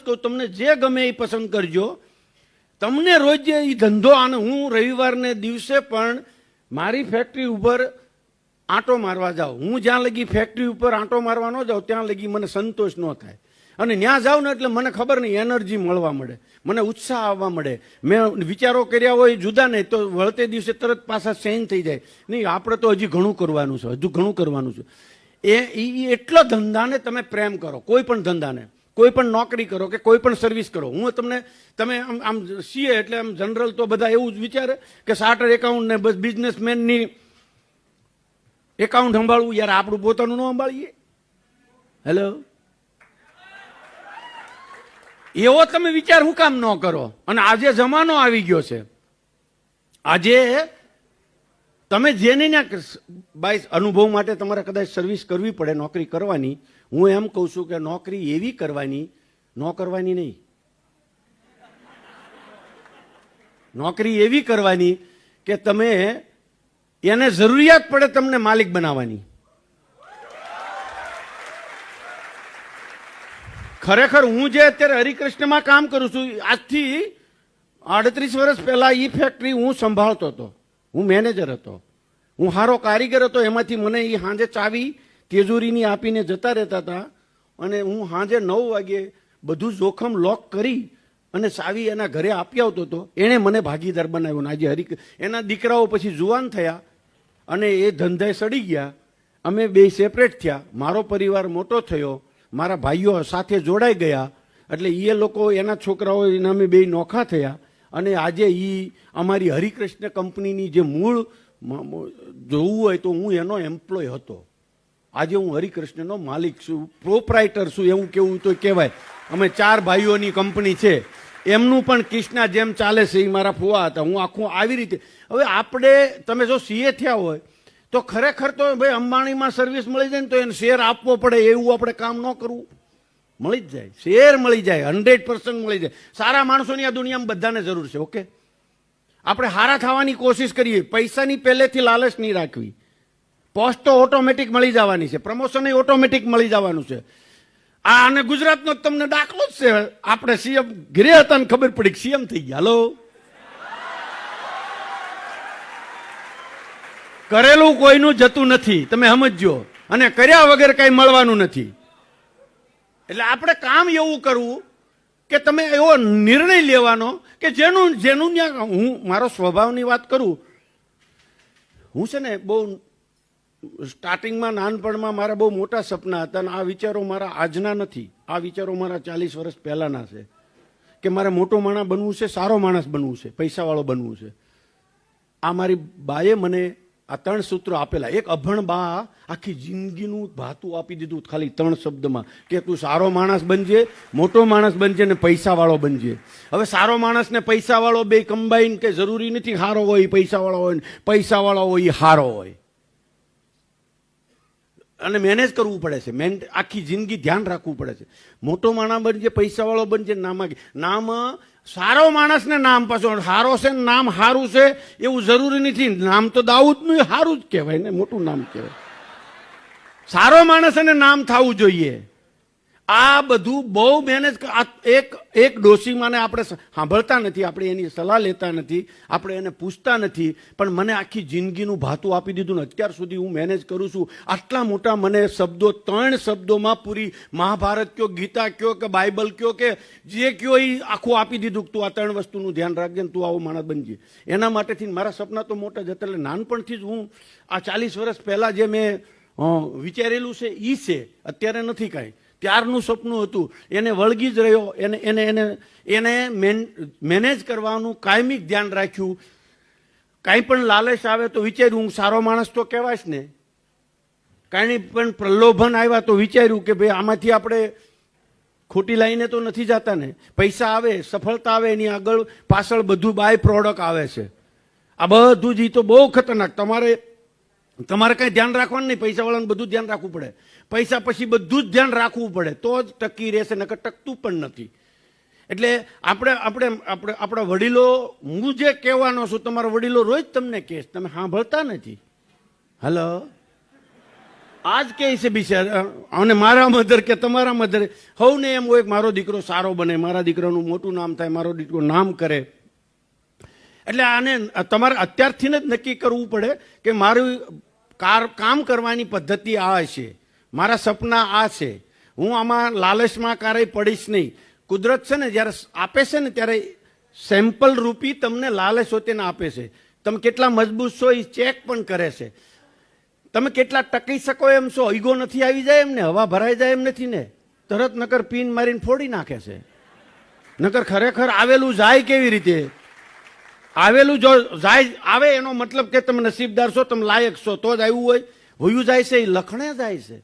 જ કહું, તમને જે ગમે એ પસંદ કરજો. તમને રોજ એ ધંધો, અને હું રવિવારને દિવસે પણ મારી ફેક્ટરી ઉપર આંટો મારવા જાઉં. હું જ્યાં લગી ફેક્ટરી ઉપર આંટો મારવા ન જાઉં ત્યાં લગી મને સંતોષ ન થાય. અને ત્યાં જાઉં ને એટલે મને ખબર નહીં, એનર્જી મળવા મળે, મને ઉત્સાહ આવવા મળે. મેં વિચારો કર્યા હોય જુદા નહીં તો વળતે દિવસે તરત પાછા ચેન્જ થઈ જાય. નહીં, આપણે તો હજી ઘણું કરવાનું છે, હજુ ઘણું કરવાનું છે. એટલો ધંધાને તમે પ્રેમ કરો, કોઈ પણ ધંધાને, કોઈ પણ નોકરી કરો કે કોઈ પણ સર્વિસ કરો. હું તમે આમ સીએ એટલે આમ જનરલ તો બધા એવું જ વિચારે કે ચાર્ટર્ડ એકાઉન્ટ ને બસ બિઝનેસમેનની એકાઉન્ટ સંભાળવું. યાર, આપણું પોતાનું ન સંભાળીએ? હેલો, એવો તમે વિચાર શું કામ ન કરો? અને આજે જમાનો આવી ગયો છે. આજે તમે જેને બાય અનુભવ માટે તમારે કદાચ સર્વિસ કરવી પડે, નોકરી કરવાની. હું એમ કહું છું કે નોકરી એવી કરવાની, ન કરવાની નહીં. નોકરી એવી કરવાની કે તમે એને જરૂરિયાત પડે તમને માલિક બનાવવાની. ખરેખર હું જે અત્યારે હરિકૃષ્ણમાં કામ કરું છું, આજથી 38 વર્ષ પહેલા એ ફેક્ટરી હું સંભાળતો હતો. હું મેનેજર હતો, હું સારો કારીગર હતો. એમાંથી મને એ સાંજે ચાવી તેજોરીની આપીને જતા રહેતા હતા. અને હું સાંજે 9 વાગે બધું જોખમ લોક કરી અને ચાવી એના ઘરે આપી આવતો હતો. એણે મને ભાગીદાર બનાવ્યો. આજે એના દીકરાઓ પછી જુવાન થયા અને એ ધંધાએ સડી ગયા. અમે બે સેપરેટ થયા. મારો પરિવાર મોટો થયો, મારા ભાઈઓ સાથે જોડાઈ ગયા. એટલે એ લોકો, એના છોકરાઓ, એના અમે બે નોખા થયા. અને આજે એ અમારી હરિકૃષ્ણ કંપનીની જે મૂળ જોવું હોય તો હું એનો એમ્પ્લોય હતો. આજે હું હરિકૃષ્ણનો માલિક છું, પ્રોપ્રાઇટર છું, એવું કેવું તો કહેવાય. અમે 4 ભાઈઓની કંપની છે. એમનું પણ કૃષ્ણા જેમ ચાલે છે. એ મારા ફુવા હતા. હું આખું આવી રીતે. હવે આપણે, તમે જો સીએ થયા હોય તો ખરેખર તો ભાઈ અંબાણીમાં સર્વિસ મળી જાય ને તો એને શેર આપવો પડે, એવું આપણે કામ ન કરવું. મળી જ જાય, શેર મળી જાય, 100% મળી જાય. સારા માણસોની આ દુનિયામાં બધાને જરૂર છે. ઓકે, આપણે સારા થવાની કોશિશ કરીએ. પૈસાની પહેલેથી લાલચ નહીં રાખવી. પોસ્ટ તો ઓટોમેટિક મળી જવાની છે, પ્રમોશન એ ઓટોમેટિક મળી જવાનું છે. આ અને ગુજરાતનો તમને દાખલો જ છે. આપણે સીએમ ઘરે હતા ને ખબર પડી સીએમ થઈ ગયા. હલો, કરેલું કોઈનું જતું નથી, તમે સમજો. અને કર્યા વગર કઈ મળવાનું નથી. એટલે આપણે કામ એવું કરવું કે તમે એવો નિર્ણય લેવાનો કે જેનું ત્યાં. હું મારો સ્વભાવની વાત કરું, હું છે ને બહુ સ્ટાર્ટિંગમાં નાનપણમાં મારા બહુ મોટા સપના હતા. અને આ વિચારો મારા આજના નથી, આ વિચારો મારા 40 વર્ષ પહેલાના છે. કે મારે મોટો માણસ બનવું છે, સારો માણસ બનવું છે, પૈસાવાળો બનવું છે. આ મારી બાએ મને આ 3 સૂત્રો આપેલા. એક અભણ બા આખી જિંદગીનું ભાતું આપી દીધું ખાલી 3 શબ્દમાં કે તું સારો માણસ બનજે, મોટો માણસ બનજે ને પૈસાવાળો બનજે. હવે સારો માણસ ને પૈસાવાળો બે કમ્બાઈન કે જરૂરી નથી સારો હોય પૈસાવાળો હોય, પૈસાવાળો હોય સારો હોય. અને મેનેજ કરવું પડે છે, આખી જિંદગી ધ્યાન રાખવું પડે છે. મોટો માણસ બનજે, પૈસાવાળો બનજે. નામ સારો માણસને નામ પાછો સારો છે, નામ સારું છે એવું જરૂરી નથી. નામ તો દાઉદનું સારું જ કહેવાય ને, મોટું નામ કહેવાય. સારો માણસ અને નામ થવું જોઈએ. આ બધું બહુ મેનેજ. એક ડોશીમાને આપણે સાંભળતા નથી, આપણે એની સલાહ લેતા નથી, આપણે એને પૂછતા નથી. પણ મને આખી જિંદગીનું ભાતું આપી દીધું ને અત્યાર સુધી હું મેનેજ કરું છું. આટલા મોટા મને શબ્દો 3 શબ્દોમાં પૂરી મહાભારત કયો, ગીતા કયો કે બાઇબલ કયો કે જે કયો એ આખું આપી દીધું. તું આ 3 વસ્તુનું ધ્યાન રાખજે ને તું આવો માણસ બનજે. એના માટેથી મારા સપના તો મોટા જ હતા. એટલે નાનપણથી જ હું આ 40 વર્ષ પહેલાં જે મેં વિચારેલું છે એ છે, અત્યારે નથી કાંઈ. ત્યારનું સપનું હતું, એને વળગી જ રહ્યો. એને મેનેજ કરવાનું કાયમી ધ્યાન રાખ્યું. કાંઈ પણ લાલચ આવે તો વિચાર્યું હું સારો માણસ તો કહેવાય ને. કાંઈ પણ પ્રલોભન આવ્યા તો વિચાર્યું કે ભાઈ આમાંથી આપણે ખોટી લાઈને તો નથી જતા ને. પૈસા આવે, સફળતા આવે, એની આગળ પાછળ બધું બાય પ્રોડક્ટ આવે છે. આ બધું જ તો બહુ ખતરનાક. તમારે કંઈ ધ્યાન રાખવાનું નહીં, પૈસાવાળાને બધું ધ્યાન રાખવું પડે. પૈસા પછી બધું જ ધ્યાન રાખવું પડે તો જ ટકી રહેશે, નકર ટકતું પણ નથી. એટલે આપણા વડીલો, હું જે કહેવાનો છું તમારા વડીલો રોજ તમને કહે, તમે સાંભળતા નથી. હલો, આજ કે છે બિચાર અને મારા મધર કે તમારા મધર હવને એમ હોય કે મારો દીકરો સારો બને, મારા દીકરાનું મોટું નામ થાય, મારો દીકરો નામ કરે. એટલે આને તમારે અત્યારથી જ નક્કી કરવું પડે કે મારું કામ કરવાની પદ્ધતિ આ છે, મારા સપના આ છે, હું આમાં લાલચમાં ક્યારેય પડીશ નહીં. કુદરત છે ને જ્યારે આપે છે ને ત્યારે સેમ્પલ રૂપી તમને લાલચ હોતીને આપે છે. તમે કેટલા મજબૂત છો એ ચેક પણ કરે છે. તમે કેટલા ટકી શકો એમ છો, ઈગો નથી આવી જાય એમને, હવા ભરાઈ જાય એમ નથી ને, તરત નકર પીન મારીને ફોડી નાખે છે. નકર ખરેખર આવેલું જાય કેવી રીતે? આવેલું જો જાય આવે એનો મતલબ કે તમે નસીબદાર છો, તમે લાયક છો તો જ આવ્યું હોય. હોયું જાય છે એ લખણે જાય છે.